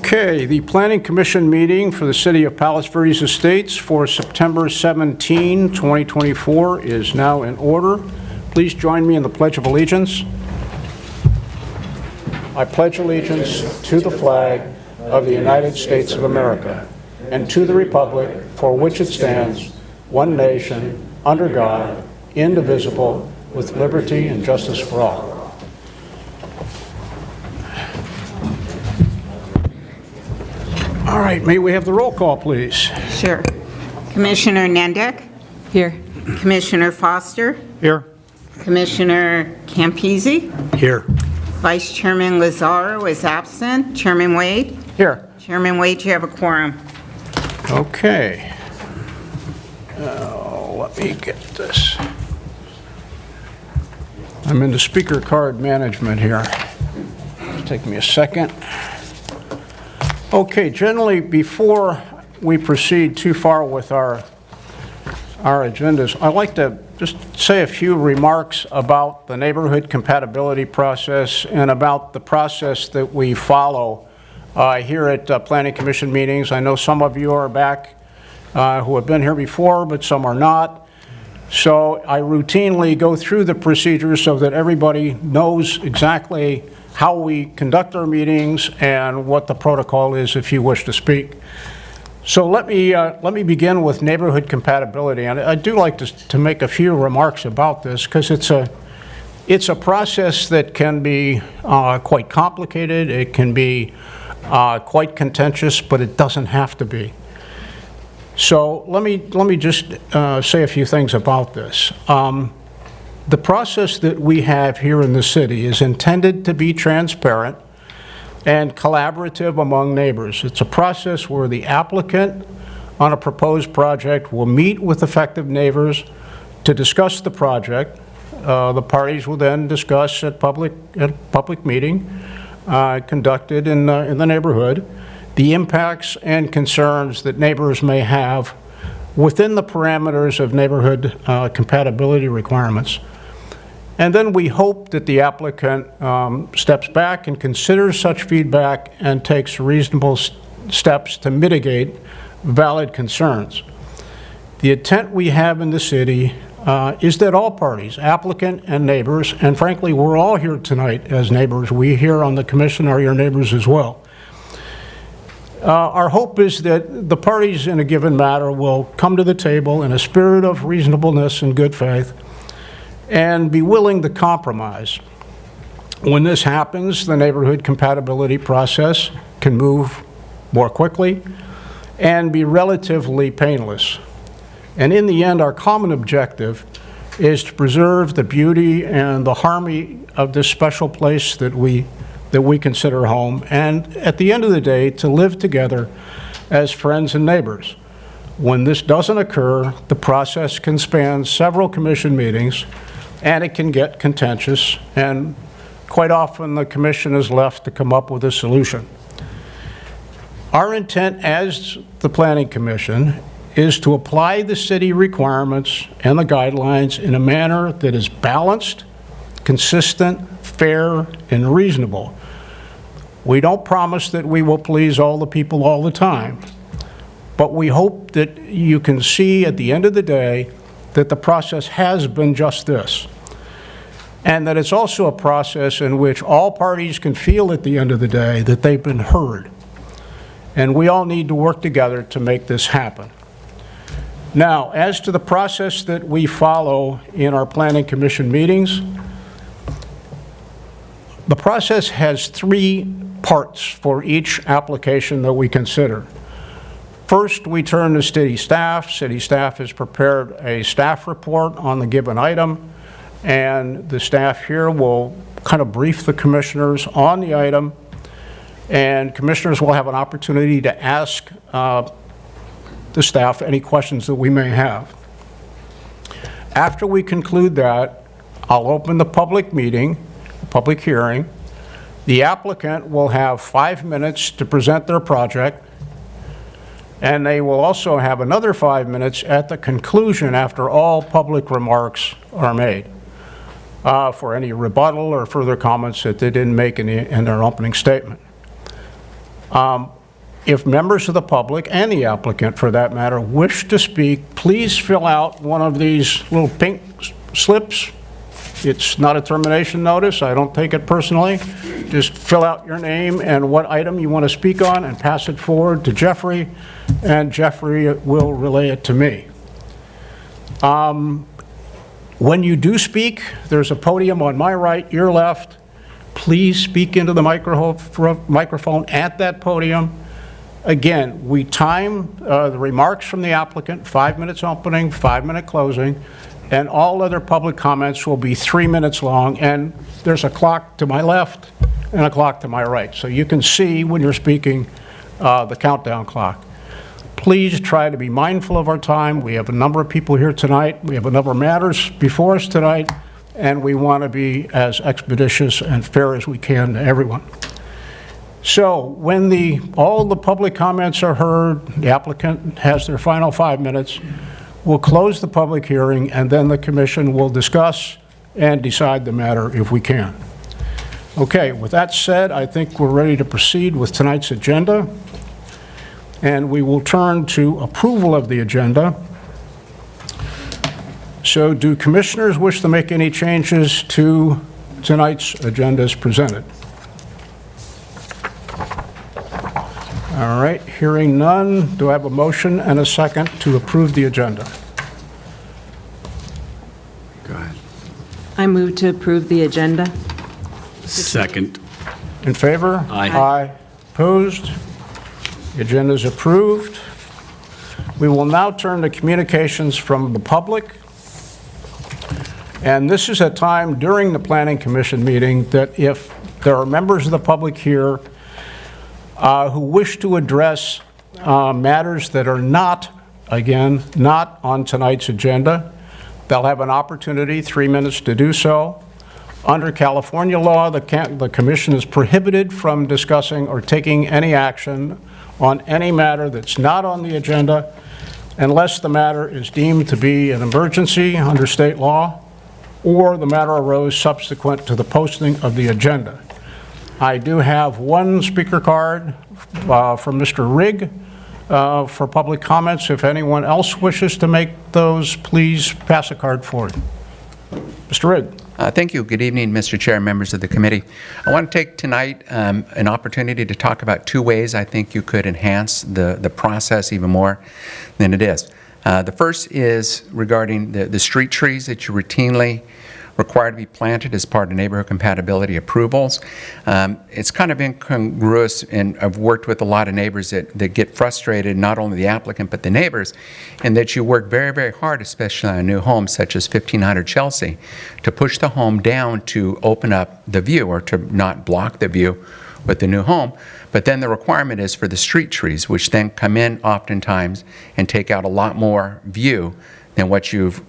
Okay, the Planning Commission meeting for the City of Palos Verdes Estates for September 17, 2024 is now in order. Please join me in the Pledge of Allegiance. I pledge allegiance to the flag of the United States of America and to the republic for which it stands, one nation, under God, indivisible, with liberty and justice for all. All right, may we have the roll call, please? Sure. Commissioner Nendek? Here. Commissioner Foster? Here. Commissioner Campisi? Here. Vice Chairman Lazaro is absent. Chairman Wade? Here. Chairman Wade, you have a quorum. Okay. Let me get this. I'm into speaker card management here. It'll take me a second. Okay, generally, before we proceed too far with our agendas, I'd like to just say a few remarks about the neighborhood compatibility process and about the process that we follow here at Planning Commission meetings. I know some of you are back who have been here before, but some are not. So I routinely go through the procedures so that everybody knows exactly how we conduct our meetings and what the protocol is if you wish to speak. So let me begin with neighborhood compatibility, and I do like to make a few remarks about this because it's a process that can be quite complicated. It can be quite contentious, but it doesn't have to be. So let me just say a few things about this. The process that we have here in the city is intended to be transparent and collaborative among neighbors. It's a process where the applicant on a proposed project will meet with affected neighbors to discuss the project. The parties will then discuss at a public meeting conducted in the neighborhood the impacts and concerns that neighbors may have within the parameters of neighborhood compatibility requirements. And then we hope that the applicant steps back and considers such feedback and takes reasonable steps to mitigate valid concerns. The intent we have in the city is that all parties, applicant and neighbors, and frankly, we're all here tonight as neighbors. We here on the commission are your neighbors as well. Our hope is that the parties in a given matter will come to the table in a spirit of reasonableness and good faith and be willing to compromise. When this happens, the neighborhood compatibility process can move more quickly and be relatively painless. And in the end, our common objective is to preserve the beauty and the harmony of this special place that we consider home, and at the end of the day, to live together as friends and neighbors. When this doesn't occur, the process can span several commission meetings, and it can get contentious, and quite often the commission is left to come up with a solution. Our intent as the Planning Commission is to apply the city requirements and the guidelines in a manner that is balanced, consistent, fair, and reasonable. We don't promise that we will please all the people all the time, but we hope that you can see at the end of the day that the process has been just this, and that it's also a process in which all parties can feel at the end of the day that they've been heard. And we all need to work together to make this happen. Now, as to the process that we follow in our Planning Commission meetings, the process has three parts for each application that we consider. First, we turn to city staff. City staff has prepared a staff report on the given item, and the staff here will kind of brief the commissioners on the item, and commissioners will have an opportunity to ask the staff any questions that we may have. After we conclude that, I'll open the public meeting, public hearing. The applicant will have 5 minutes to present their project, and they will also have another 5 minutes at the conclusion after all public remarks are made for any rebuttal or further comments that they didn't make in their opening statement. if members of the public, and the applicant for that matter, wish to speak, please fill out one of these little pink slips. It's not a termination notice. I don't take it personally. Just fill out your name and what item you want to speak on and pass it forward to Jeffrey, and Jeffrey will relay it to me. When you do speak, there's a podium on my right, your left. Please speak into the microphone at that podium. Again, we time the remarks from the applicant, 5 minutes opening, 5-minute closing, and all other public comments will be 3 minutes long, and there's a clock to my left and a clock to my right. So you can see when you're speaking the countdown clock. Please try to be mindful of our time. We have a number of people here tonight. We have a number of matters before us tonight, and we want to be as expeditious and fair as we can to everyone. So when all the public comments are heard, the applicant has their final 5 minutes, we'll close the public hearing, and then the commission will discuss and decide the matter if we can. Okay, with that said, I think we're ready to proceed with tonight's agenda, and we will turn to approval of the agenda. So do commissioners wish to make any changes to tonight's agenda as presented? All right, hearing none, do I have a motion and a second to approve the agenda? Go ahead. I move to approve the agenda. Second. In favor? Aye. Aye. Opposed? The agenda is approved. We will now turn to communications from the public. And this is a time during the Planning Commission meeting that if there are members of the public here who wish to address matters that are not, again, not on tonight's agenda, they'll have an opportunity, 3 minutes to do so. Under California law, the commission is prohibited from discussing or taking any action on any matter that's not on the agenda unless the matter is deemed to be an emergency under state law or the matter arose subsequent to the posting of the agenda. I do have one speaker card from Mr. Rigg for public comments. If anyone else wishes to make those, please pass a card forward. Mr. Rigg. Thank you. Good evening, Mr. Chair, members of the committee. I want to take tonight an opportunity to talk about 2 ways I think you could enhance the process even more than it is. The first is regarding the street trees that you routinely required to be planted as part of neighborhood compatibility approvals. It's kind of incongruous, and I've worked with a lot of neighbors that get frustrated, not only the applicant but the neighbors, and that you work very, very hard, especially on a new home such as 1500 Chelsea, to push the home down to open up the view or to not block the view with the new home. But then the requirement is for the street trees, which then come in oftentimes and take out a lot more view than what you've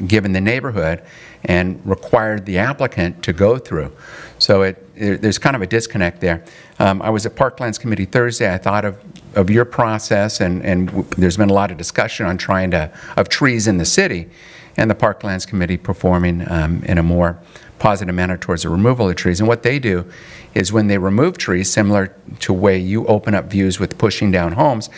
given the neighborhood and required the applicant to go through. So there's kind of a disconnect there. I was at Parklands Committee Thursday. I thought of your process, and there's been a lot of discussion on of trees in the city, and the Parklands Committee performing in a more positive manner towards the removal of trees. And what they do is when they remove trees, similar to the way you open up views with pushing down homes,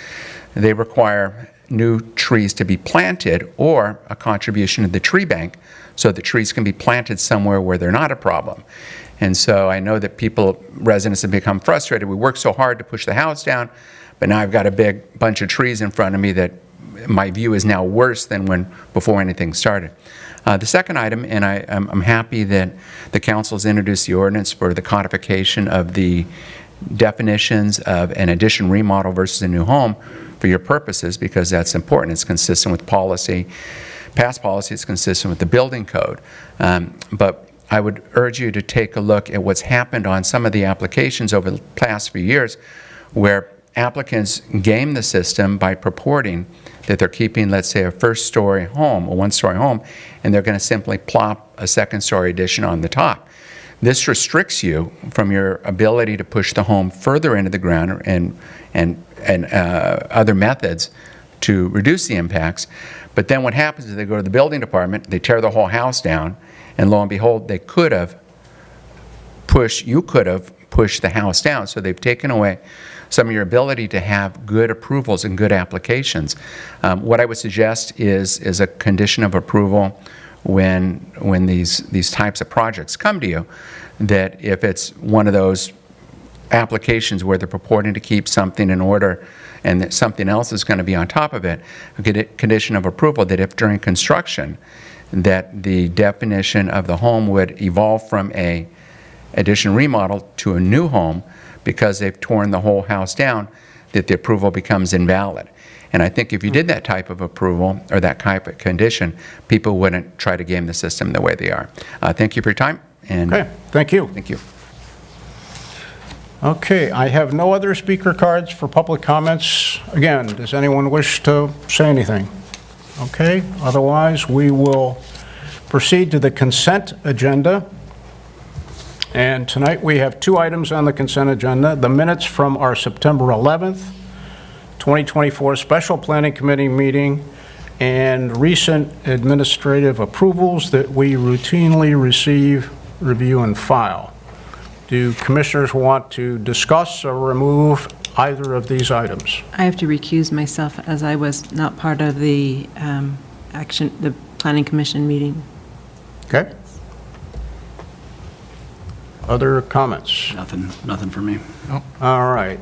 they require new trees to be planted or a contribution to the tree bank so the trees can be planted somewhere where they're not a problem. And so I know that residents have become frustrated. We work so hard to push the house down, but now I've got a big bunch of trees in front of me that my view is now worse than before anything started. The second item, and I'm happy that the council's introduced the ordinance for the codification of the definitions of an addition, remodel versus a new home for your purposes, because that's important. It's consistent with policy, past policy. It's consistent with the building code. But I would urge you to take a look at what's happened on some of the applications over the past few years where applicants game the system by purporting that they're keeping, let's say, a first-story home, a one-story home, and they're going to simply plop a second-story addition on the top. This restricts you from your ability to push the home further into the ground and other methods to reduce the impacts. But then what happens is they go to the building department, they tear the whole house down, and lo and behold, you could have push the house down. So they've taken away some of your ability to have good approvals and good applications. What I would suggest is a condition of approval when these types of projects come to you, that if it's one of those applications where they're purporting to keep something in order and that something else is going to be on top of it, a condition of approval that if during construction that the definition of the home would evolve from a addition remodel to a new home because they've torn the whole house down, that the approval becomes invalid. And I think if you did that type of approval or that type of condition, people wouldn't try to game the system the way they are. Thank you for your time. And Okay, thank you. Thank you. Okay, I have no other speaker cards for public comments. Again, does anyone wish to say anything? Okay, otherwise we will proceed to the consent agenda. And tonight we have 2 items on the consent agenda: the minutes from our September 11th, 2024 Special Planning Committee meeting, and recent administrative approvals that we routinely receive, review, and file. Do commissioners want to discuss or remove either of these items? I have to recuse myself as I was not part of the the Planning Commission meeting. Okay. Other comments? Nothing for me. All right.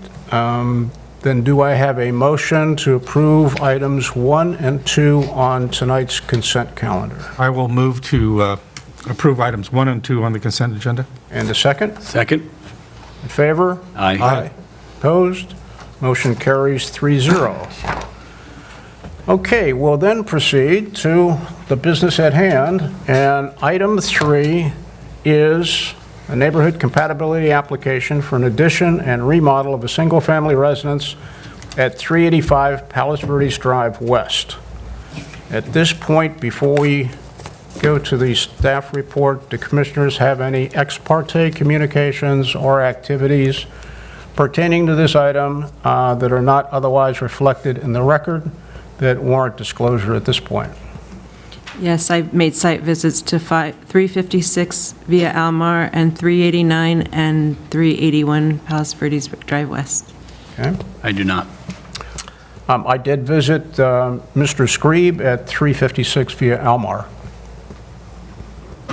Then do I have a motion to approve items 1 and 2 on tonight's consent calendar? I will move to approve items 1 and 2 on the consent agenda. And a second? Second? In favor? Aye. Opposed? Motion carries 3-0. Okay, we'll then proceed to the business at hand, and item 3 is a neighborhood compatibility application for an addition and remodel of a single-family residence at 385 Palos Verdes Drive West. At this point, before we go to the staff report, do commissioners have any ex parte communications or activities pertaining to this item that are not otherwise reflected in the record that warrant disclosure at this point? Yes, I've made site visits to 356 Via Almar and 389 and 381 Palos Verdes Drive West. Okay. I do not. I did visit Mr. Screeb at 356 Via Almar.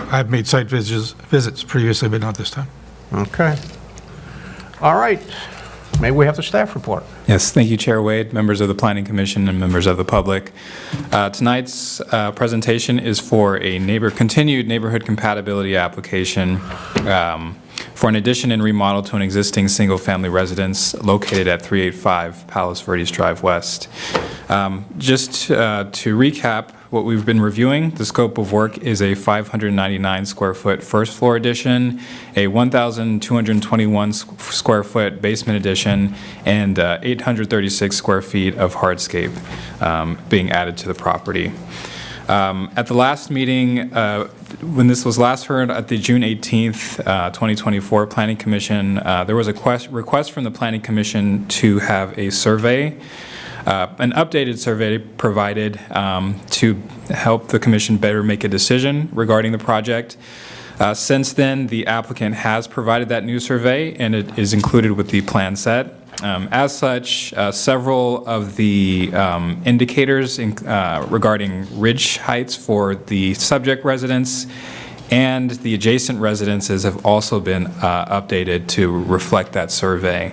I've made site visits previously, but not this time. Okay. All right. Maybe we have the staff report. Yes, thank you, Chair Wade, members of the Planning Commission, and members of the public. Tonight's presentation is for a continued neighborhood compatibility application for an addition and remodel to an existing single-family residence located at 385 Palos Verdes Drive West. Just to recap what we've been reviewing, the scope of work is a 599 square foot first floor addition, a 1,221 square foot basement addition, and 836 square feet of hardscape being added to the property. At the last meeting, when this was last heard at the June 18th, 2024 Planning Commission, there was a request from the Planning Commission to have a survey, an updated survey provided to help the commission better make a decision regarding the project. Since then, the applicant has provided that new survey, and it is included with the plan set. As such, several of the indicators regarding ridge heights for the subject residence and the adjacent residences have also been updated to reflect that survey.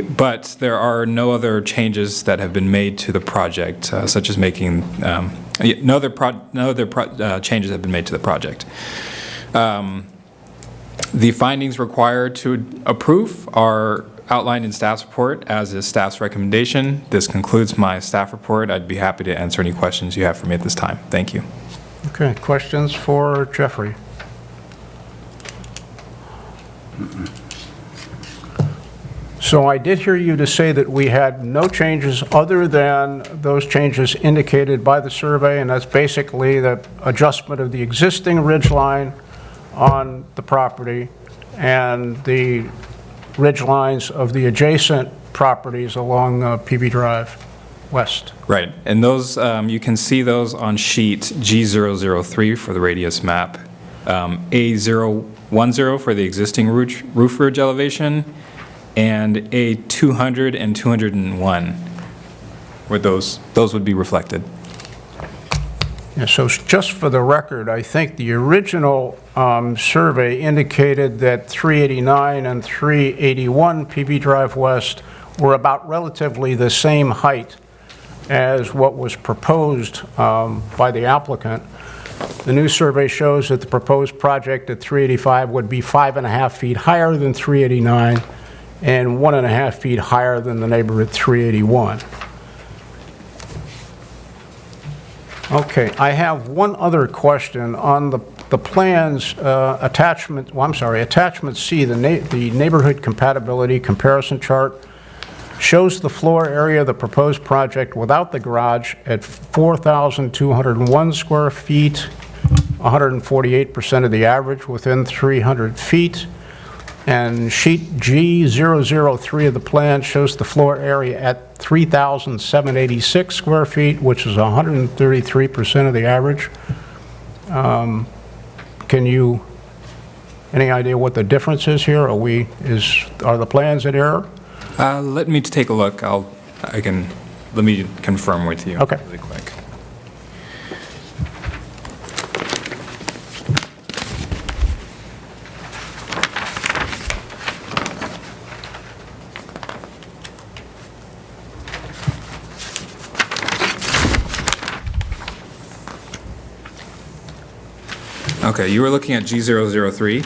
But there are no other changes that have been made to the project, such as making no other changes have been made to the project. The findings required to approve are outlined in staff's report, as is staff's recommendation. This concludes my staff report. I'd be happy to answer any questions you have for me at this time. Thank you. Okay, questions for Jeffrey? So I did hear you to say that we had no changes other than those changes indicated by the survey, and that's basically the adjustment of the existing ridge line on the property and the ridge lines of the adjacent properties along PV Drive West. Right, and those, you can see those on sheet G003 for the radius map. A010 for the existing roof ridge elevation, and A200 and 201, where those would be reflected. Yeah, so just for the record, I think the original survey indicated that 389 and 381 PV Drive West were about relatively the same height as what was proposed by the applicant. The new survey shows that the proposed project at 385 would be 5.5 feet higher than 389 and 1.5 feet higher than the neighbor at 381. Okay, I have one other question on the plans, attachment, well, I'm sorry, attachment C, the neighborhood compatibility comparison chart shows the floor area of the proposed project without the garage at 4,201 square feet, 148% of the average within 300 feet. And sheet G003 of the plan shows the floor area at 3,786 square feet, which is 133% of the average. Can you, any idea what the difference is here? Are the plans in error? Let me take a look. Let me confirm with you. Okay. Really quick. Okay, you were looking at G003?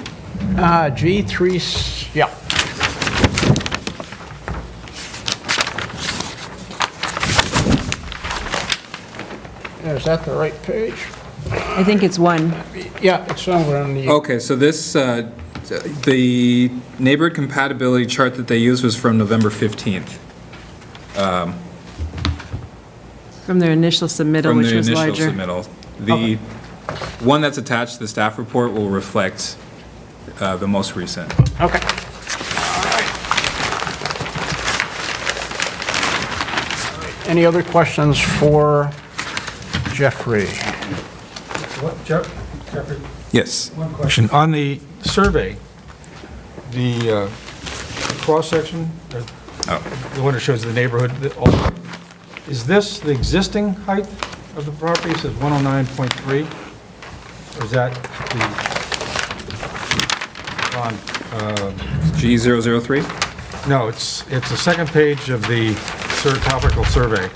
G3, yeah. Is that the right page? I think it's 1. Yeah, it's somewhere on the... Okay, so this, the neighborhood compatibility chart that they used was from November 15th. From their initial submittal, which was larger. From the initial submittal. The one that's attached to the staff report will reflect the most recent. Okay. Any other questions for Jeffrey? Jeffrey, Yes. one question. On the survey, the cross-section, the one that shows the neighborhood, is this the existing height of the property? It says 109.3? Or is that G003? no, it's the second page of the topical survey.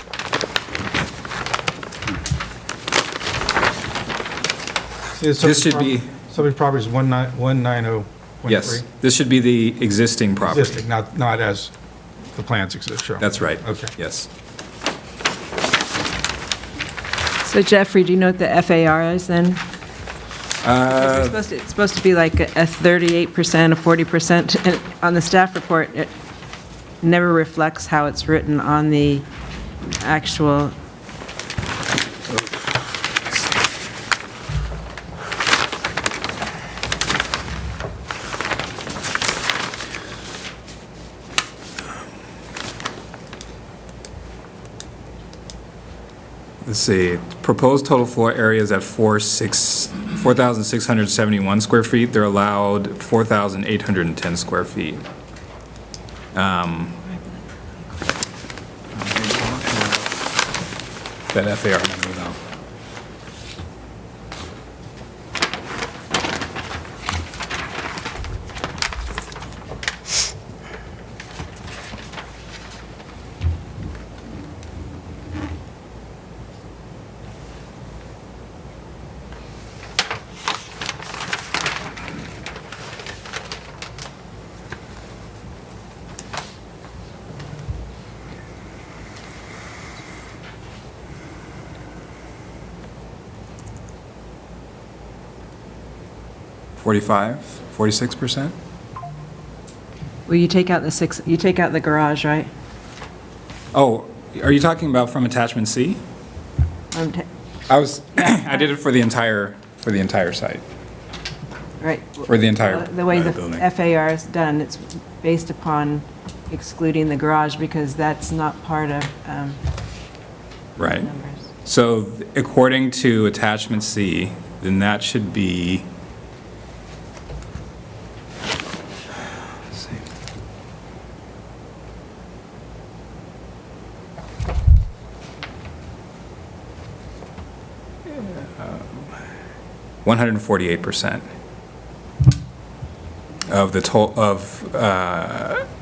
See, This should be, subject property is 190.3. yes, this should be the existing property. Existing, not as the plans exist, show. That's right. Okay. Yes. So Jeffrey, do you know what the FAR is then? It's supposed to be like a 38%, a 40%, and on the staff report, it never reflects how it's written on the actual. Let's see, proposed total floor area is at 4,671 square feet. They're allowed 4,810 square feet. That FAR number though. $45, 46%? Well, you take out you take out the garage, right? Oh, are you talking about from attachment C? I did it for the entire site, Right. for the entire The way the building. FAR is done, it's based upon excluding the garage because that's not part of Right. numbers. So according to attachment C, then that should be 148% of the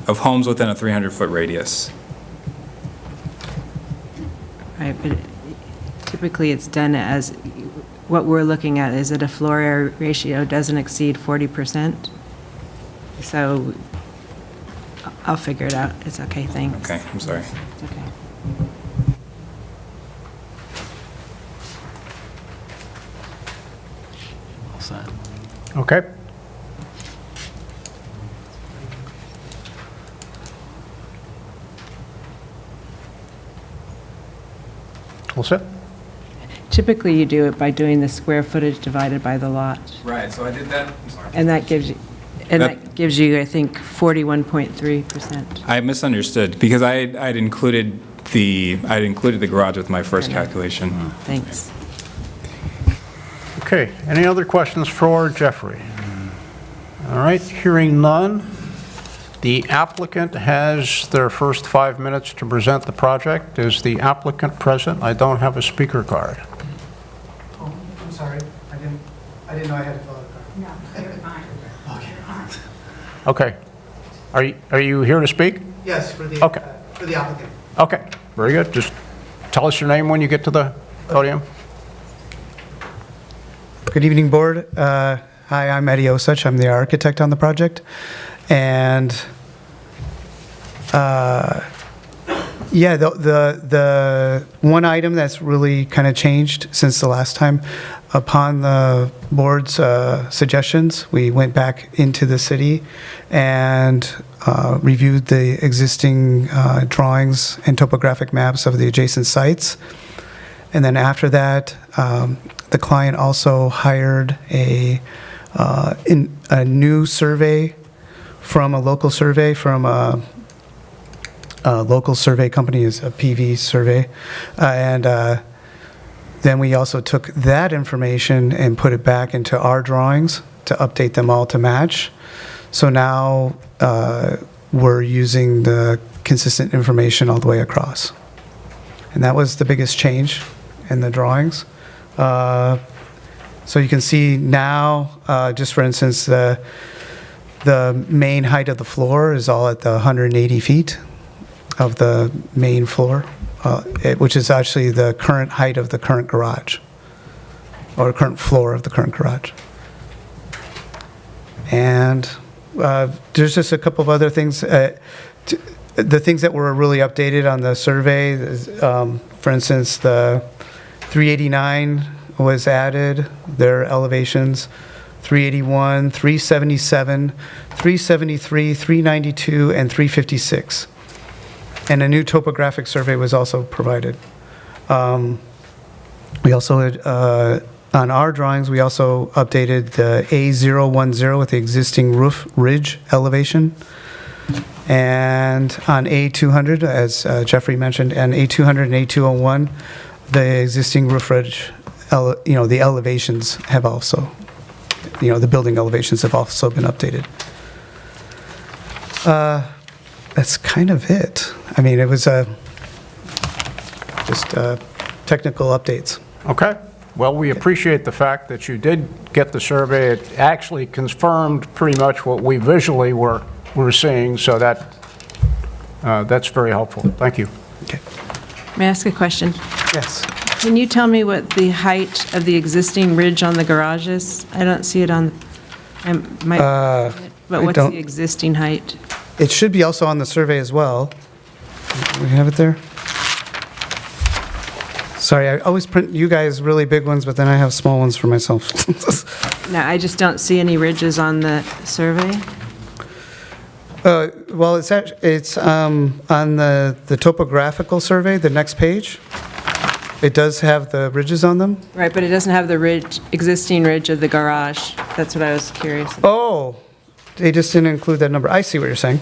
of homes within a 300-foot radius. Right, but typically it's done as, what we're looking at is that a floor area ratio doesn't exceed 40%. So I'll figure it out. It's okay, thanks. Okay, I'm sorry. It's okay. All set. Okay. All set? Typically, you do it by doing the square footage divided by the lot. Right, so I did that, I'm sorry. And that gives you, I think, 41.3%. I misunderstood, because I'd included the garage with my first calculation. Thanks. Okay, any other questions for Jeffrey? All right, hearing none. The applicant has their first 5 minutes to present the project. Is the applicant present? I don't have a speaker card. Oh, I'm sorry. I didn't know I had to fill out a card. No, you're fine. Okay. Are you here to speak? Yes, for the applicant. Okay, very good. Just tell us your name when you get to the podium. Good evening, board. Hi, I'm Eddie Osich. I'm the architect on the project. And yeah, the one item that's really kind of changed since the last time, upon the board's suggestions, we went back into the city and reviewed the existing drawings and topographic maps of the adjacent sites. And then after that, the client also hired a new survey from a local survey from a local survey company, is a PVE survey. Then we also took that information and put it back into our drawings to update them all to match. So now we're using the consistent information all the way across. And that was the biggest change in the drawings. So you can see now, just for instance, the main height of the floor is all at the 180 feet of the main floor, which is actually the current height of the current garage, or current floor of the current garage. And there's just a couple of other things. The things that were really updated on the survey, for instance, the 389 was added, their elevations, 381, 377, 373, 392, and 356. And a new topographic survey was also provided. We also had, on our drawings, we also updated the A010 with the existing roof ridge elevation. And on A200, as Jeffrey mentioned, and A200 and A201, the existing roof ridge, the elevations have also, the building elevations have also been updated. That's kind of it. I mean, it was just technical updates. Okay. Well, we appreciate the fact that you did get the survey. It actually confirmed pretty much what we visually were seeing, so that's very helpful. Thank you. Okay. May I ask a question? Yes. Can you tell me what the height of the existing ridge on the garage is? I don't see it on, but what's don't- the existing height? It should be also on the survey as well. We have it there? Sorry, I always print you guys really big ones, but then I have small ones for myself. No, I just don't see any ridges on the survey. Well, it's on the topographical survey, the next page. It does have the ridges on them. Right, but it doesn't have the existing ridge of the garage. That's what I was curious about. Oh, they just didn't include that number. I see what you're saying.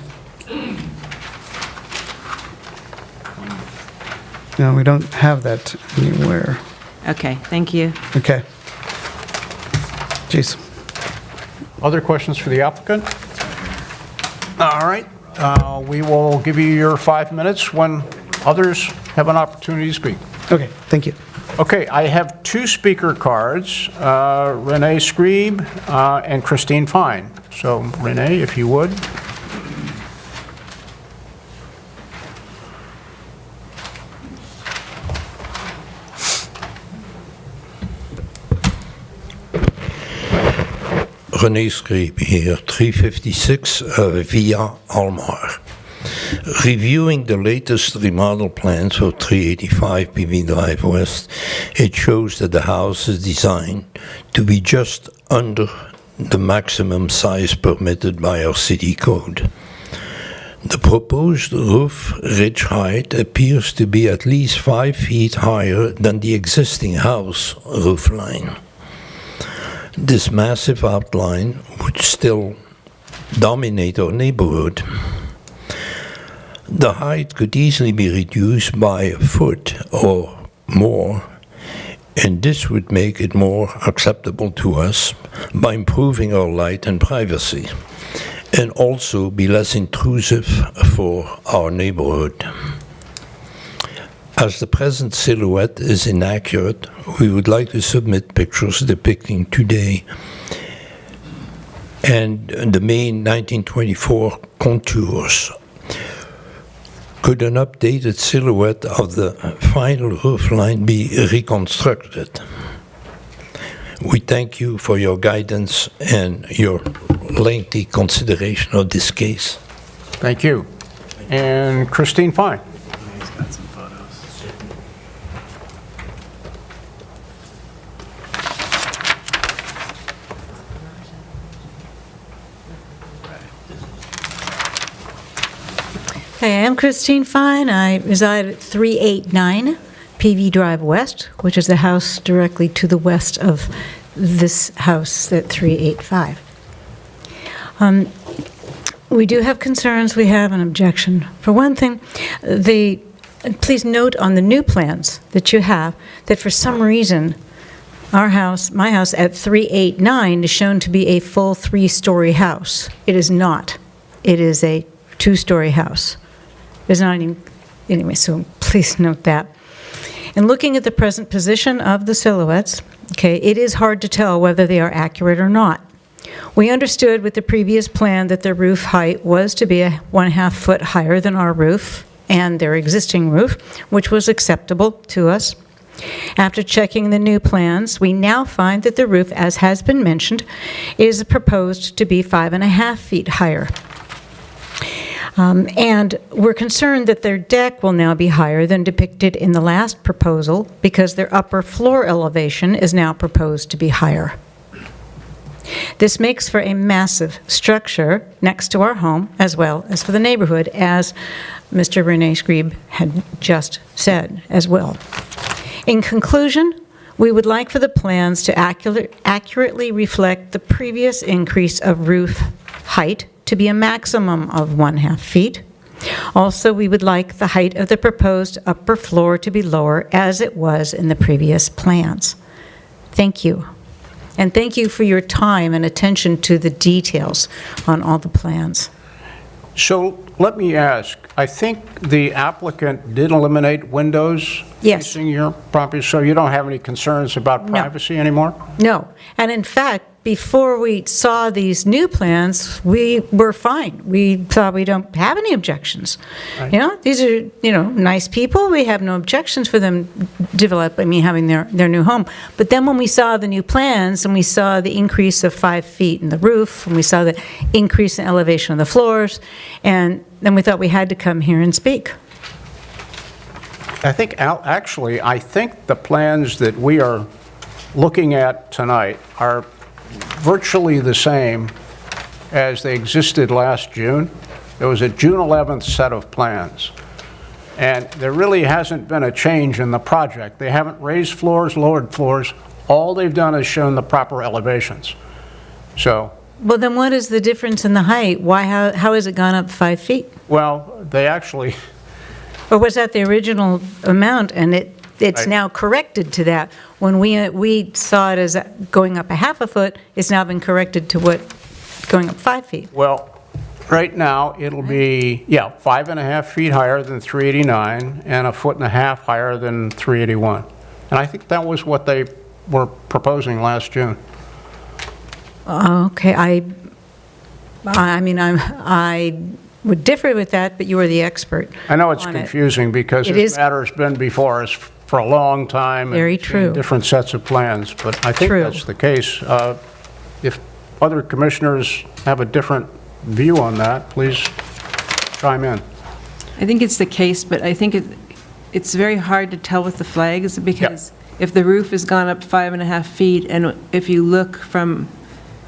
No, we don't have that anywhere. Okay, thank you. Okay. Jeez. Other questions for the applicant? All right. We will give you your 5 minutes when others have an opportunity to speak. Okay, thank you. Okay, I have two speaker cards, Renee Scribe and Christine Fine. So Renee, if you would. René Scribe here, 356 Via Almar. Reviewing the latest remodel plans for 385 PV Drive West, it shows that the house is designed to be just under the maximum size permitted by our city code. The proposed roof ridge height appears to be at least 5 feet higher than the existing house roof line. This massive outline would still dominate our neighborhood. The height could easily be reduced by a foot or more, and this would make it more acceptable to us by improving our light and privacy, and also be less intrusive for our neighborhood. As the present silhouette is inaccurate, we would like to submit pictures depicting today and the main 1924 contours. Could an updated silhouette of the final roof line be reconstructed? We thank you for your guidance and your lengthy consideration of this case. Thank you. And Christine Fine. He's got some photos. Hey, I'm Christine Fine. I reside at 389 PV Drive West, which is the house directly to the west of this house at 385. We do have concerns. We have an objection. For one thing, please note on the new plans that you have that for some reason our house, my house at 389 is shown to be a full 3-story house. It is not. It is a 2-story house. There's not any, anyway, so please note that. And looking at the present position of the silhouettes, okay, it is hard to tell whether they are accurate or not. We understood with the previous plan that the roof height was to be 1.5 foot higher than our roof and their existing roof, which was acceptable to us. After checking the new plans, we now find that the roof, as has been mentioned, is proposed to be 5.5 feet higher. And we're concerned that their deck will now be higher than depicted in the last proposal because their upper floor elevation is now proposed to be higher. This makes for a massive structure next to our home as well as for the neighborhood, as Mr. René Scribe had just said as well. In conclusion, we would like for the plans to accurately reflect the previous increase of roof height to be a maximum of 1.5 feet. Also, we would like the height of the proposed upper floor to be lower as it was in the previous plans. Thank you. And thank you for your time and attention to the details on all the plans. So let me ask, I think the applicant did eliminate windows Yes. facing your property, so you don't have any concerns about No. privacy anymore? No, and in fact, before we saw these new plans, we were fine. We thought we don't have any objections. Right. You know, these are, you know, nice people. We have no objections for them having their new home. But then when we saw the new plans and we saw the increase of 5 feet in the roof, and we saw the increase in elevation of the floors, and then we thought we had to come here and speak. I think, actually, I think the plans that we are looking at tonight are virtually the same as they existed last June. There was a June 11th set of plans. And there really hasn't been a change in the project. They haven't raised floors, lowered floors. All they've done is shown the proper elevations. So, Well, then what is the difference in the height? How has it gone up 5 feet? well, they actually, Or was that the original amount, and it's Right. now corrected to that? When we saw it as going up 1/2 foot, it's now been corrected to what, going up 5 feet? well, Right now, it'll be, 5.5 feet higher than 389 and 1.5 feet higher than 381. And I think that was what they were proposing last June. Okay, I mean, I would differ with that, but you are the expert. I know it's on it. confusing because It this is- matter's been before us for a long time. Very and true. Different sets of plans, but I think True. that's the case. If other commissioners have a different view on that, please chime in. I think it's the case, but I think it's very hard to tell with the flags, because if the roof has gone up 5.5 feet, and if you look from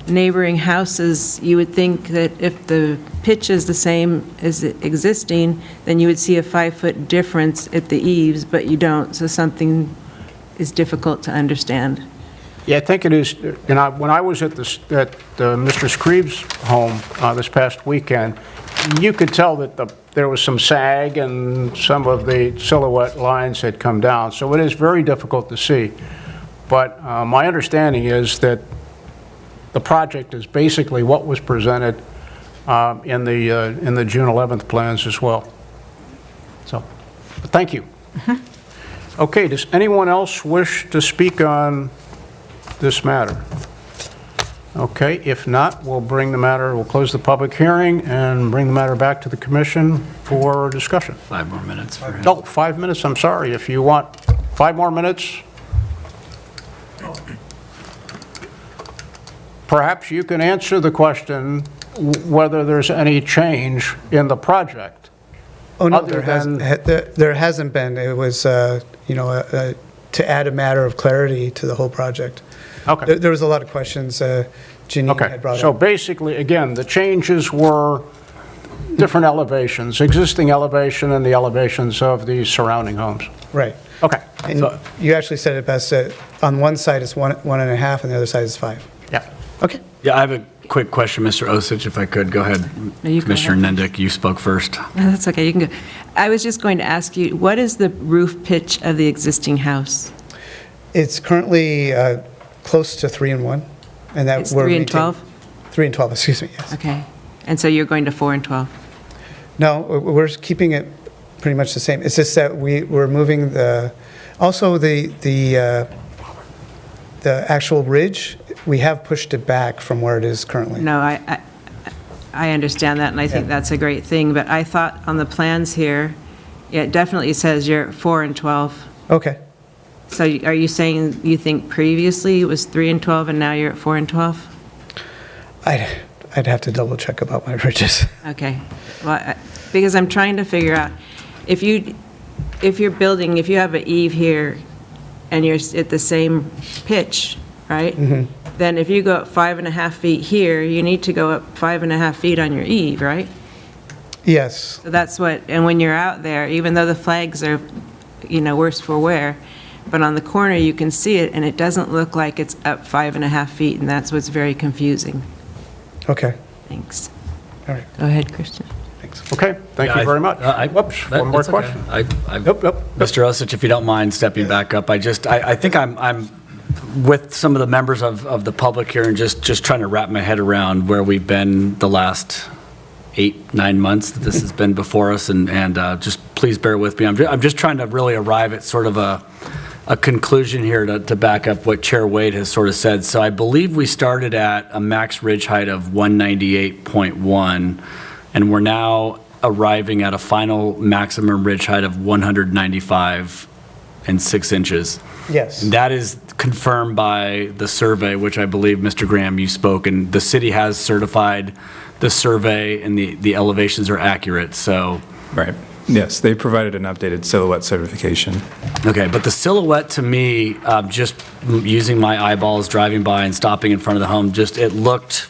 neighboring houses, you would think that if the pitch is the same as existing, then you would see a 5-foot difference at the eaves, but you don't, so something is difficult to understand. Yeah, I think it is, when I was at Mr. Screeve's home this past weekend, you could tell that there was some sag and some of the silhouette lines had come down, so it is very difficult to see. But my understanding is that the project is basically what was presented in the June 11th plans as well. So, but thank you. Okay, does anyone else wish to speak on this matter? Okay, if not, we'll close the public hearing and bring the matter back to the commission for discussion. 5 more minutes for him. Oh, 5 minutes, I'm sorry. If you want 5 more minutes, perhaps you can answer the question whether there's any change in the project. Oh, no, Other than- there hasn't been. It was, to add a matter of clarity to the whole project. Okay. There was a lot of questions Janine Okay, had brought so up. basically, again, the changes were different elevations, existing elevation and the elevations of the surrounding homes. Right. Okay, And you actually said it best, on one side it's 1.5 and the other side is 5. yeah. Okay. Yeah, I have a quick question, Mr. Osich, if I could. Go ahead. No, you go Commissioner ahead. Nendick, you spoke first. No, that's okay, you can go. I was just going to ask you, what is the roof pitch of the existing house? It's currently close to 3 and 1. And that It's we're 3 and meeting- 12? 3 and 12, excuse me, yes. Okay, and so you're going to 4 and 12? No, we're keeping it pretty much the same. It's just that we're moving also the actual ridge, we have pushed it back from where it is currently. No, I understand that, and I think Yeah. that's a great thing, but I thought on the plans here, yeah, it definitely says you're at 4 and 12. Okay. So are you saying you think previously it was 3 and 12, and now you're at 4 and 12? I'd have to double check about my ridges. Okay, well, because I'm trying to figure out, if you're building, if you have an eave here, and you're at the same pitch, right? Then if you go up 5.5 feet here, you need to go up 5.5 feet on your eave, right? Yes. So that's what, and when you're out there, even though the flags are, worse for wear, but on the corner, you can see it, and it doesn't look like it's up 5.5 feet, and that's what's very confusing. Okay. Thanks. All right. Go ahead, Christian. Thanks. Okay, thank you very much. Whoops, one more question. Yep. Mr. Osich, if you don't mind stepping back up, I think I'm with some of the members of the public here and just trying to wrap my head around where we've been the last 8-9 months that this has been before us, and just please bear with me. I'm just trying to really arrive at sort of a conclusion here to back up what Chair Wade has sort of said. So I believe we started at a max ridge height of 198.1, and we're now arriving at a final maximum ridge height of 195 and 6 inches. Yes. And that is confirmed by the survey, which I believe, Mr. Graham, you spoke, and the city has certified the survey and the elevations are accurate, so. Right. Yes, they provided an updated silhouette certification. Okay, but the silhouette to me, just using my eyeballs, driving by and stopping in front of the home, it looked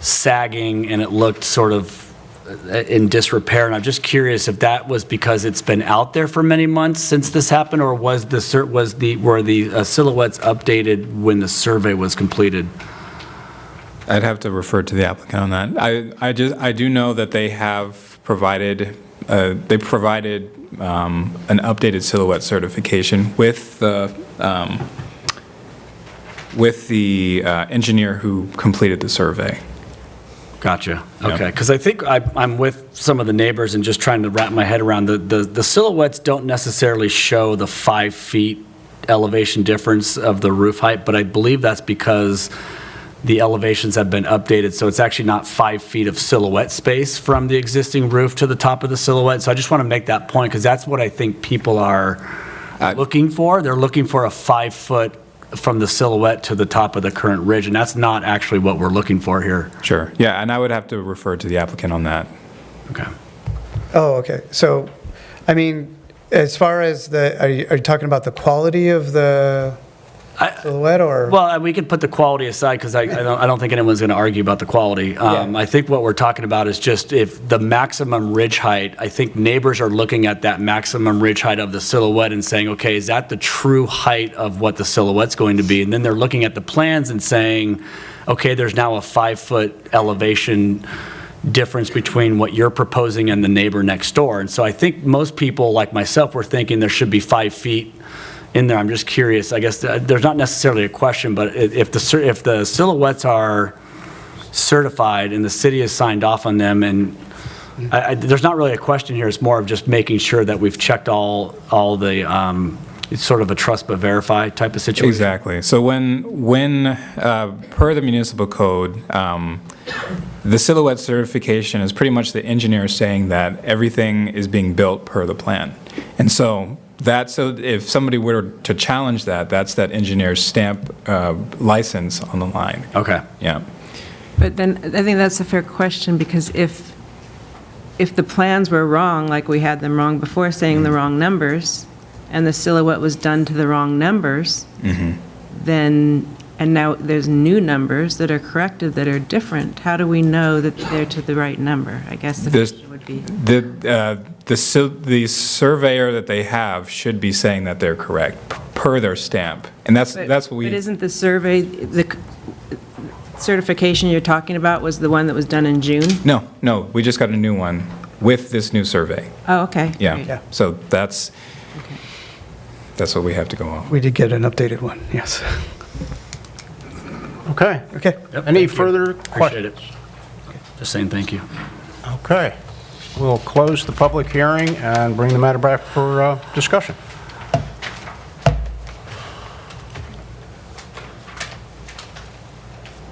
sagging and it looked sort of in disrepair. And I'm just curious if that was because it's been out there for many months since this happened, or were the silhouettes updated when the survey was completed? I'd have to refer to the applicant on that. I do know that they have provided an updated silhouette certification with the engineer who completed the survey. Gotcha. Yeah. Okay, because I think I'm with some of the neighbors and just trying to wrap my head around the silhouettes don't necessarily show the 5 feet elevation difference of the roof height, but I believe that's because the elevations have been updated, so it's actually not 5 feet of silhouette space from the existing roof to the top of the silhouette. So I just want to make that point, because that's what I think people are looking for. They're looking for a 5 foot from the silhouette to the top of the current ridge, and that's not actually what we're looking for here. Sure, yeah, and I would have to refer to the applicant on that. Okay. Oh, okay. So, I mean, as far as are you talking about the quality of the silhouette, or? Well, we could put the quality aside, because I don't think anyone's going to argue about the quality. I think what we're talking about is just if the maximum ridge height, I think neighbors are looking at that maximum ridge height of the silhouette and saying, okay, is that the true height of what the silhouette's going to be? And then they're looking at the plans and saying, okay, there's now a 5 foot elevation difference between what you're proposing and the neighbor next door. And so I think most people, like myself, were thinking there should be 5 feet in there. I'm just curious, I guess there's not necessarily a question, but if the silhouettes are certified and the city has signed off on them, and there's not really a question here, it's more of just making sure that we've checked all the, it's sort of a trust but verify type of situation. Exactly. So when per the municipal code, the silhouette certification is pretty much the engineer saying that everything is being built per the plan. And so if somebody were to challenge that, that's that engineer's stamp license on the line. Okay. Yeah. But then, I think that's a fair question, because if the plans were wrong, like we had them wrong before, saying the wrong numbers, and the silhouette was done to the wrong numbers, then, and now there's new numbers that are corrected that are different, how do we know that they're to the right number? I guess the question would be. The surveyor that they have should be saying that they're correct per their stamp, and that's what we. But isn't the survey, the certification you're talking about was the one that was done in June? No, we just got a new one with this new survey. Oh, okay. Yeah. Great. Yeah. So that's what we have to go on. We did get an updated one, yes. Okay. Okay. Any further Appreciate it. questions? Just saying thank you. Okay. We'll close the public hearing and bring the matter back for discussion.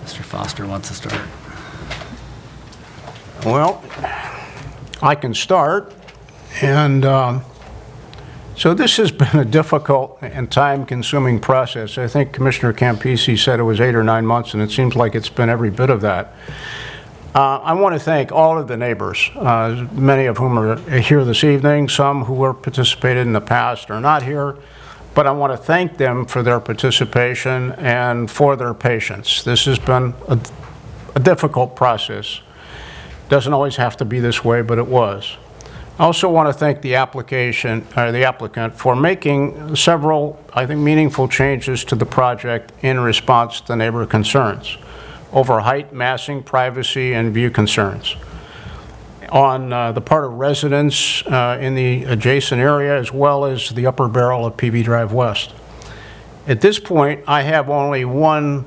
Mr. Foster wants to start. Well, I can start, and so this has been a difficult and time-consuming process. I think Commissioner Campisi said it was 8 or 9 months, and it seems like it's been every bit of that. I want to thank all of the neighbors, many of whom are here this evening. Some who were participated in the past are not here, but I want to thank them for their participation and for their patience. This has been a difficult process. Doesn't always have to be this way, but it was. I also want to thank the applicant for making several, I think, meaningful changes to the project in response to neighbor concerns over height, massing, privacy, and view concerns on the part of residents in the adjacent area, as well as the upper barrel of PV Drive West. At this point, I have only one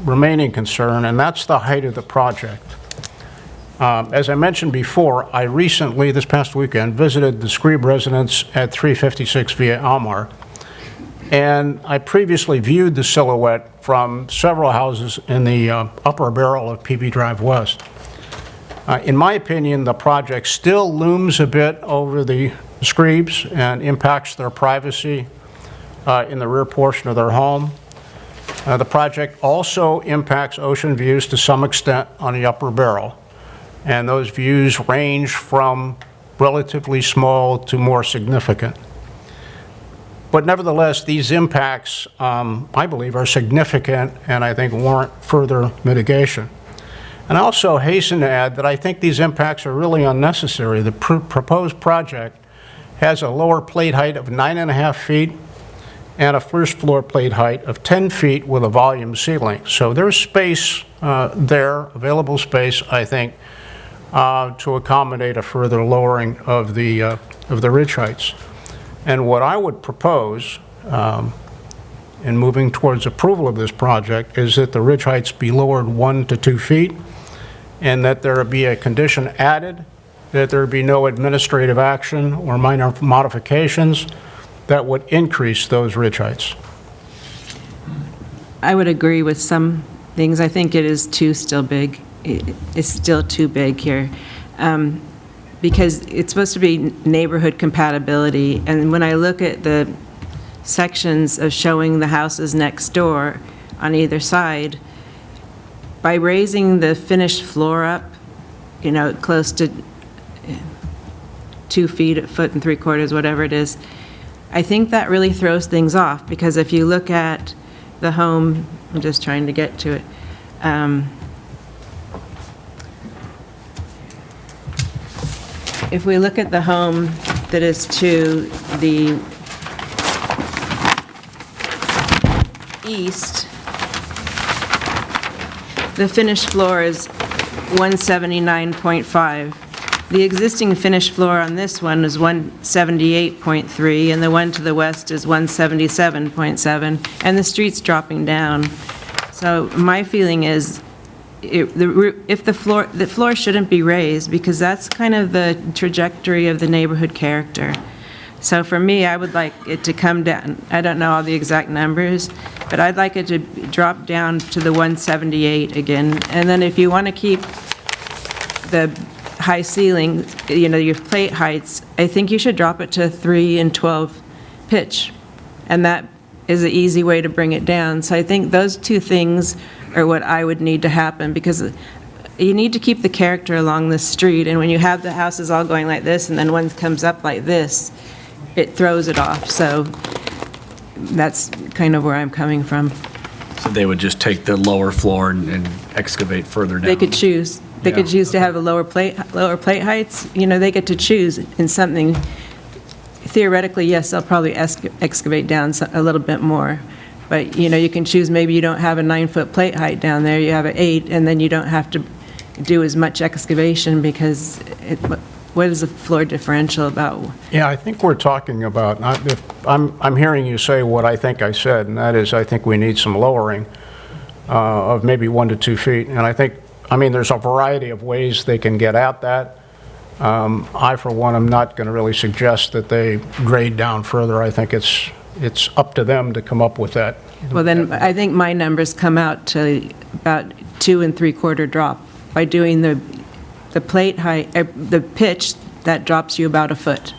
remaining concern, and that's the height of the project. As I mentioned before, I recently, this past weekend, visited the Scribe residence at 356 Via Almar, and I previously viewed the silhouette from several houses in the upper barrel of PV Drive West. In my opinion, the project still looms a bit over the Scribes and impacts their privacy in the rear portion of their home. The project also impacts ocean views to some extent on the upper barrel, and those views range from relatively small to more significant. But nevertheless, these impacts, I believe, are significant and I think warrant further mitigation. And I also hasten to add that I think these impacts are really unnecessary. The proposed project has a lower plate height of 9.5 feet and a first floor plate height of 10 feet with a volume ceiling. So there's space there, available space, I think, to accommodate a further lowering of the ridge heights. And what I would propose in moving towards approval of this project is that the ridge heights be lowered 1 to 2 feet and that there be a condition added, that there be no administrative action or minor modifications that would increase those ridge heights. I would agree with some things. I think it is still big. It's still too big here. Because it's supposed to be neighborhood compatibility, and when I look at the sections of showing the houses next door on either side, by raising the finished floor up, close to 2 feet, a foot and 3/4, whatever it is, I think that really throws things off, because if you look at the home, I'm just trying to get to it. If we look at the home that is to the east, the finished floor is 179.5. The existing finished floor on this one is 178.3, and the one to the west is 177.7, and the street's dropping down. So my feeling is, if the floor shouldn't be raised, because that's kind of the trajectory of the neighborhood character. So for me, I would like it to come down. I don't know all the exact numbers, but I'd like it to drop down to the 178 again. And then if you want to keep the high ceiling, your plate heights, I think you should drop it to 3 and 12 pitch. And that is an easy way to bring it down. So I think those two things are what I would need to happen, because you need to keep the character along the street, and when you have the houses all going like this, and then one comes up like this, it throws it off. So that's kind of where I'm coming from. So they would just take the lower floor and excavate further down? They could choose. They could choose to have a lower plate heights. They get to choose in something. Theoretically, yes, they'll probably excavate down a little bit more. But, you can choose, maybe you don't have a 9-foot plate height down there, you have an 8, and then you don't have to do as much excavation, because what is the floor differential about? Yeah, I think we're talking about, I'm hearing you say what I think I said, and that is, I think we need some lowering of maybe 1 to 2 feet. And there's a variety of ways they can get at that. I, for one, am not going to really suggest that they grade down further. I think it's up to them to come up with that. Well, then, I think my numbers come out to about 2 3/4 drop. By doing the plate height, the pitch, that drops you about a foot.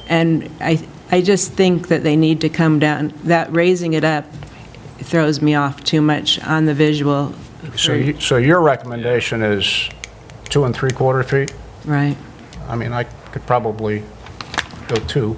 And I just think that they need to come down. That raising it up throws me off too much on the visual. So your recommendation is 2 3/4 feet? Right. I could probably go 2.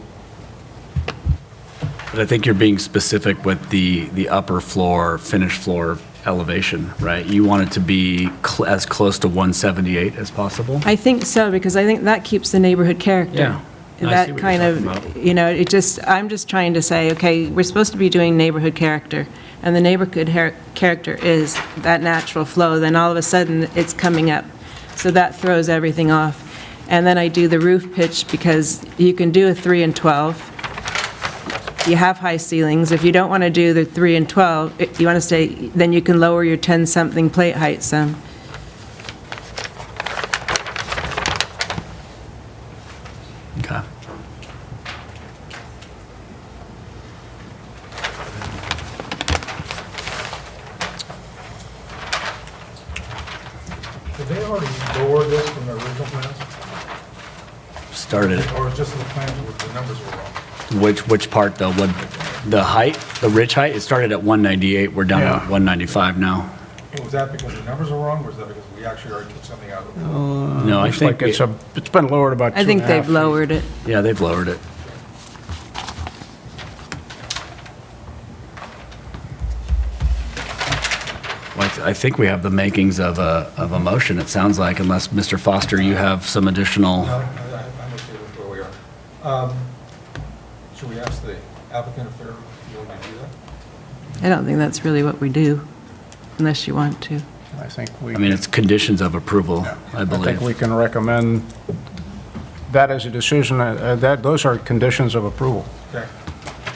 But I think you're being specific with the upper floor, finished floor elevation, right? You want it to be as close to 178 as possible? I think so, because I think that keeps the neighborhood character. Yeah. I see That what kind you're of, talking about. I'm just trying to say, okay, we're supposed to be doing neighborhood character, and the neighborhood character is that natural flow, then all of a sudden, it's coming up. So that throws everything off. And then I do the roof pitch, because you can do a 3 and 12. You have high ceilings. If you don't want to do the 3 and 12, you want to stay, then you can lower your 10-something plate height some. Okay. Did they already lower this from the original plans? Started, Or just the plans with the numbers were wrong? which part though? What, the height, the ridge height? It started at 198, we're down Yeah. to 195 now. Was that because the numbers were wrong, or was that because we actually already took something out of the No, I Looks think, like it's been lowered about 2.5 I think they've feet. lowered it. yeah, they've lowered it. Well, I think we have the makings of a motion, it sounds like, unless, Mr. Foster, you have some additional. No, I'm okay with where we are. Should we ask the applicant if they're willing to do that? I don't think that's really what we do, unless you want to. I think we, I mean, it's conditions of approval, I I think we believe. can recommend that as a decision, those are conditions of approval. Okay.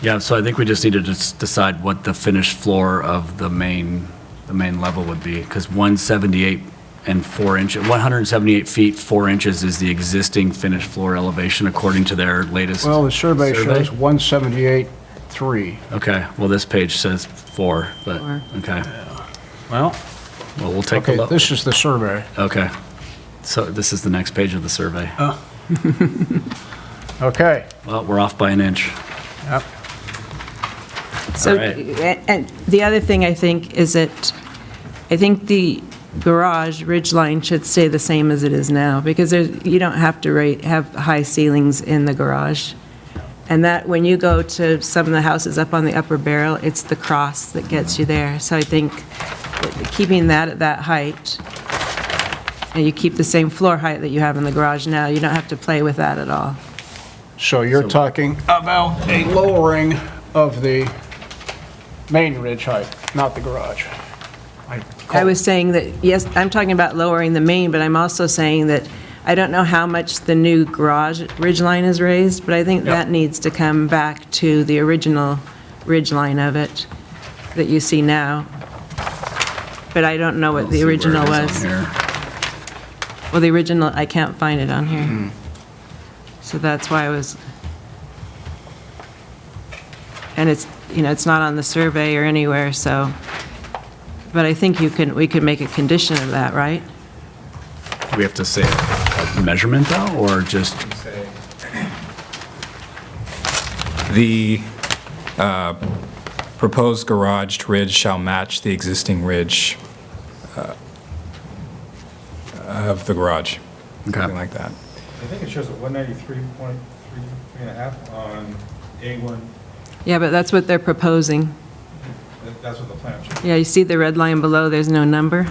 Yeah, so I think we just need to just decide what the finished floor of the main level would be, because 178 and 4 inches, 178 feet, 4 inches is the existing finished floor elevation according to their latest Well, the survey shows 178.3. Okay, well, this page says 4, but, 4. okay. Well, Well, we'll take a okay, look. this is the survey. Okay. So this is the next page of the survey. Okay. Well, we're off by an inch. Yep. So, All right. and the other thing I think is that, I think the garage ridge line should stay the same as it is now, because you don't have to have high ceilings in the garage. And that, when you go to some of the houses up on the upper barrel, it's the cross that gets you there. So I think that keeping that at that height, and you keep the same floor height that you have in the garage now, you don't have to play with that at all. So you're talking about a lowering of the main ridge height, not the garage. I was saying that, yes, I'm talking about lowering the main, but I'm also saying that I don't know how much the new garage ridge line is raised, but I think that needs to come back to the original ridge line of it that you see now. But I don't know what the original was. Well, the original, I can't find it on here. So that's why I was, and it's, it's not on the survey or anywhere, so, but I think we could make a condition of that, right? Do we have to say a measurement, though, or just? The proposed garaged ridge shall match the existing ridge of the garage, something like that. I think it shows a 193.3.5 on A1. Yeah, but that's what they're proposing. That's what the plan shows. Yeah, you see the red line below, there's no number.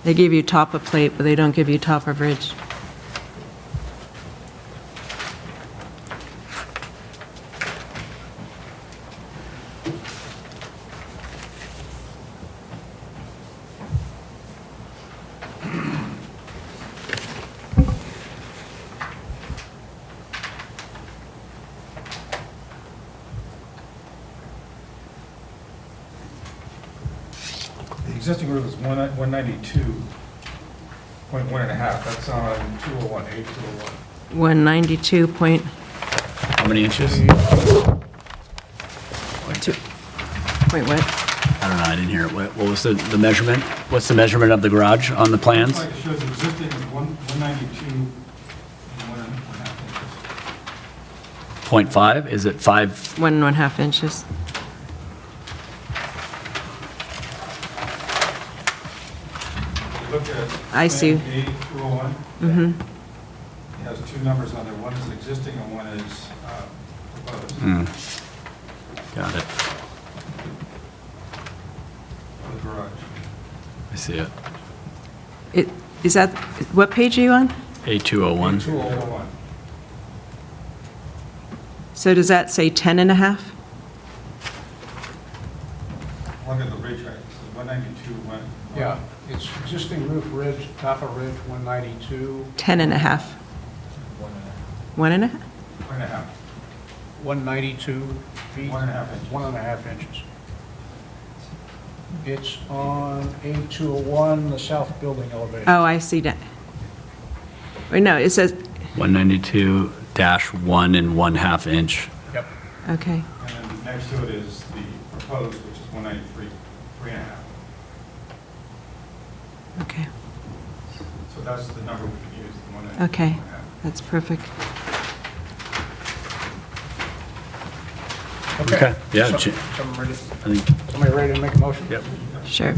They give you top of plate, but they don't give you top of ridge. The existing roof is 192.1.5. That's on 201, A201. 192 point, How many inches? point what? I don't know, I didn't hear it. What was the measurement? What's the measurement of the garage on the plans? Like it shows the existing is 192 and 1.5 inches. 0.5? Is it 5? 1.5 inches. Look at I see. plan A201. Mm-hmm. It has two numbers on there. One is existing and one is proposed. Got it. For the garage. I see it. Is that, what page are you on? A201. 201. So does that say 10 and a half? Look at the ridge height. It's 192, Yeah, it's existing roof ridge, top of ridge, 192, 10 and a half. 1 and a half? 1.5. 192 feet. 1.5 inches. 1.5 inches. It's on A201, the south building elevation. Oh, I see that. Wait, no, it says, 192-1 1/2 inch. Yep. okay. And then next to it is the proposed, which is 193, 3.5. Okay, So that's the number we can use, the 193. okay, that's perfect. Okay, yeah, Somebody ready to make a motion? Yep. Sure.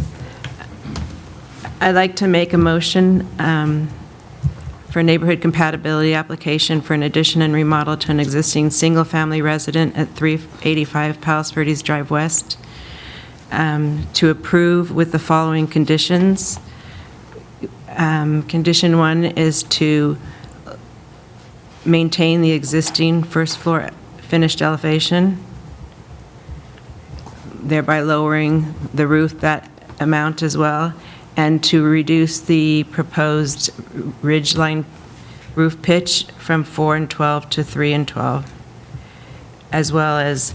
I'd like to make a motion for a neighborhood compatibility application for an addition and remodel to an existing single-family resident at 385 Palos Verdes Drive West, to approve with the following conditions. Condition 1 is to maintain the existing first floor finished elevation, thereby lowering the roof that amount as well, and to reduce the proposed ridgeline roof pitch from 4 and 12 to 3 and 12, as well as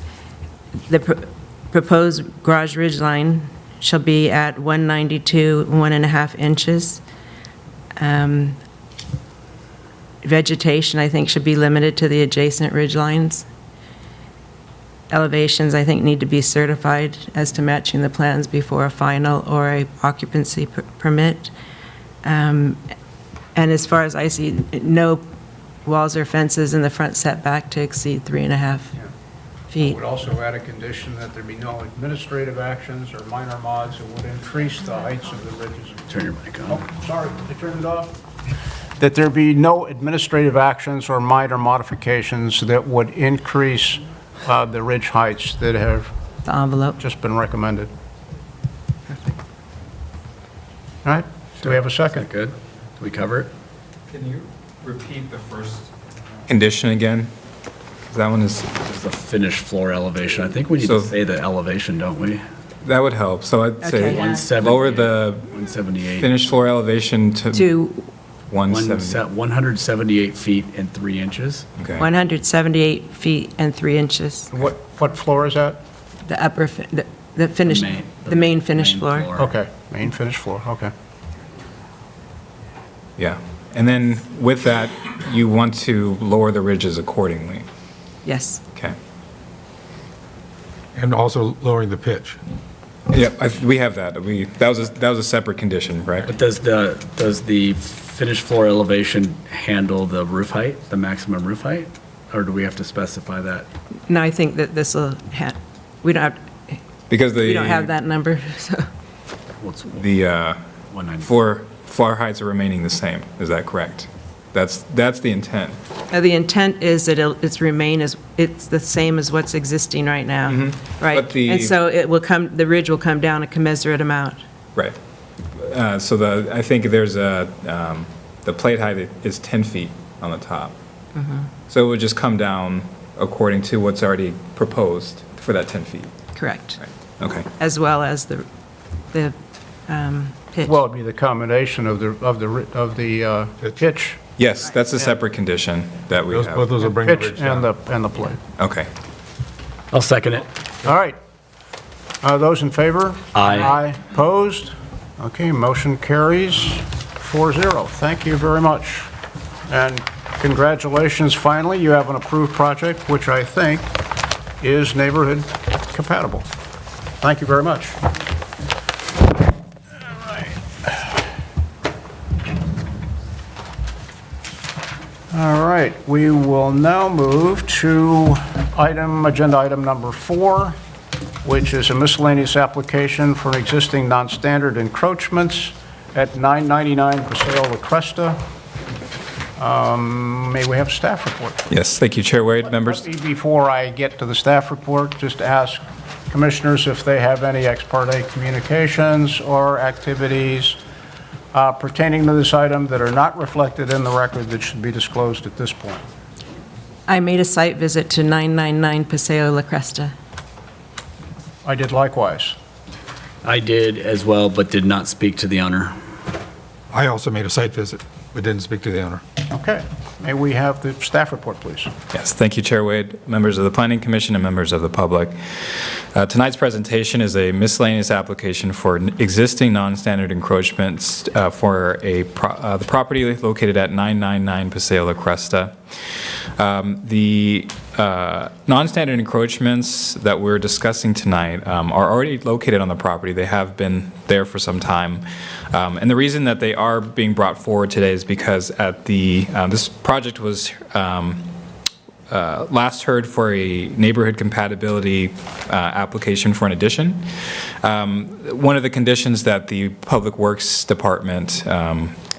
proposed garage ridge line shall be at 192, 1.5 inches. Vegetation, I think, should be limited to the adjacent ridge lines. Elevations, I think, need to be certified as to matching the plans before a final or a occupancy permit. And as far as I see, no walls or fences in the front setback to exceed 3.5 I feet. would also add a condition that there be no administrative actions or minor mods that would increase the heights of the ridges. Turn your mic on. Oh, sorry, I turned it off. That there be no administrative actions or minor modifications that would increase the ridge heights that have The envelope. just been recommended. All right, do we have a second? Good? Do we cover it? Can you repeat the first condition again? 'Cause that one is, Just the finished floor elevation. I think we need So- to say the elevation, don't we? that would help. So I'd Okay. say 178. lower the 178. finished floor elevation to To 170. 178 feet and 3 inches. Okay. 178 feet and 3 inches. What floor is that? The upper, the finished, the main finished main floor. Okay, main finished floor, okay. Yeah. And then with that, you want to lower the ridges accordingly. Yes. Okay. And also lowering the pitch. Yep, we have that. That was a separate condition, right? But does the finished floor elevation handle the roof height, the maximum roof height? Or do we have to specify that? No, I think that this will, we don't have, Because we don't have that number, so. What's The 190? floor heights are remaining the same. Is that correct? That's the intent. The intent is that it's the same as what's existing right now. Right? But the- And so the ridge will come down a commensurate amount. Right. So I think there's the plate height is 10 feet on the top. So it would just come down according to what's already proposed for that 10 feet. Correct. Right. Okay. As well as the pitch. Well, it'd be the combination of the pitch, Yes, that's a separate condition that we Both have. those will bring the pitch ridge down. and the plate. Okay. I'll second it. All right. Those in favor? Aye. Aye. Opposed? Okay, motion carries 4-0. Thank you very much. And congratulations, finally, you have an approved project, which I think is neighborhood compatible. Thank you very much. All right, we will now move to agenda item number 4, which is a miscellaneous application for an existing non-standard encroachments at 999 Paseo La Cresta. May we have a staff report? Yes, thank you, Chair Wade, members. Let me, before I get to the staff report, just ask commissioners if they have any ex parte communications or activities pertaining to this item that are not reflected in the record that should be disclosed at this point. I made a site visit to 999 Paseo La Cresta. I did likewise. I did as well, but did not speak to the owner. I also made a site visit, but didn't speak to the owner. Okay. May we have the staff report, please? Yes, thank you, Chair Wade, members of the Planning Commission, and members of the public. Tonight's presentation is a miscellaneous application for existing non-standard encroachments for the property located at 999 Paseo La Cresta. The non-standard encroachments that we're discussing tonight are already located on the property. They have been there for some time. And the reason that they are being brought forward today is because at this project was last heard for a neighborhood compatibility application for an addition. One of the conditions that the Public Works Department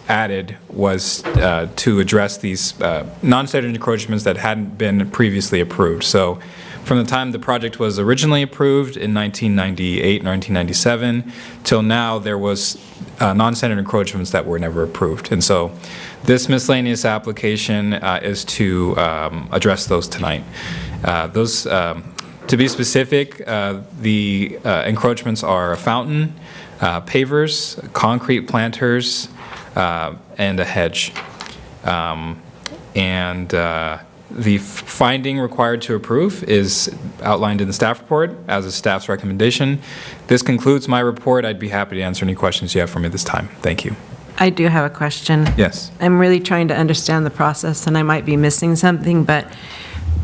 added was to address these non-standard encroachments that hadn't been previously approved. So from the time the project was originally approved in 1998, 1997, till now, there was non-standard encroachments that were never approved. And so this miscellaneous application is to address those tonight. To be specific, the encroachments are a fountain, pavers, concrete planters, and a hedge. The finding required to approve is outlined in the staff report as a staff's recommendation. This concludes my report. I'd be happy to answer any questions you have for me this time. Thank you. I do have a question. Yes. I'm really trying to understand the process, and I might be missing something, but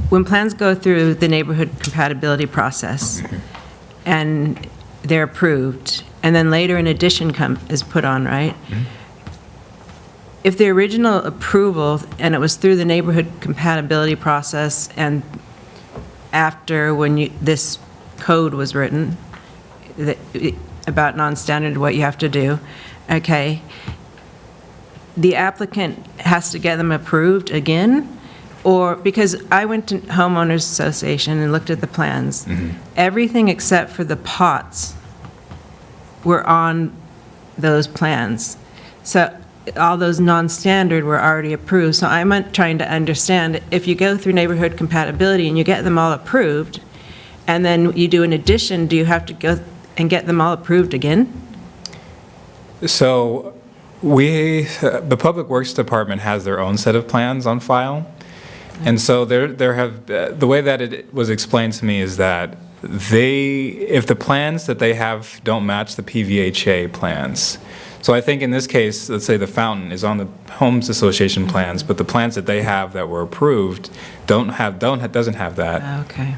when plans go through the neighborhood compatibility process, and they're approved, and then later an addition is put on, right? If the original approval, and it was through the neighborhood compatibility process, and after when this code was written, about non-standard, what you have to do, okay, the applicant has to get them approved again? Or, because I went to homeowners association and looked at the plans, everything except for the pots were on those plans. So all those non-standard were already approved. So I'm trying to understand, if you go through neighborhood compatibility and you get them all approved, and then you do an addition, do you have to go and get them all approved again? So the Public Works Department has their own set of plans on file. And so the way that it was explained to me is that if the plans that they have don't match the PVHA plans. So I think in this case, let's say the fountain is on the Homes Association plans, but the plans that they have that were approved doesn't have that. Okay.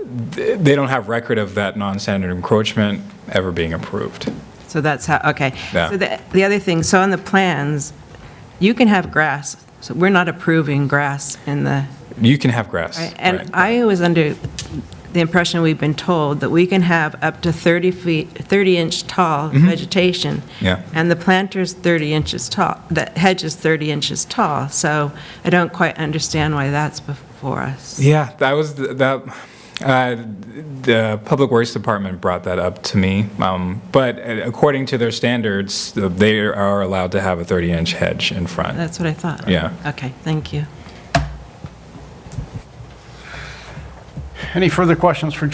They don't have record of that non-standard encroachment ever being approved. So that's how, okay. Yeah. So the other thing, so on the plans, you can have grass. So we're not approving grass in the, You can have grass. right? And right. I was under the impression, we've been told, that we can have up to 30-inch tall vegetation. Yeah. And the planter's 30 inches tall, the hedge is 30 inches tall. So I don't quite understand why that's before us. Yeah, that was the Public Works Department brought that up to me. But according to their standards, they are allowed to have a 30-inch hedge in front. That's what I thought. Yeah. Okay, thank you. Any further questions for John?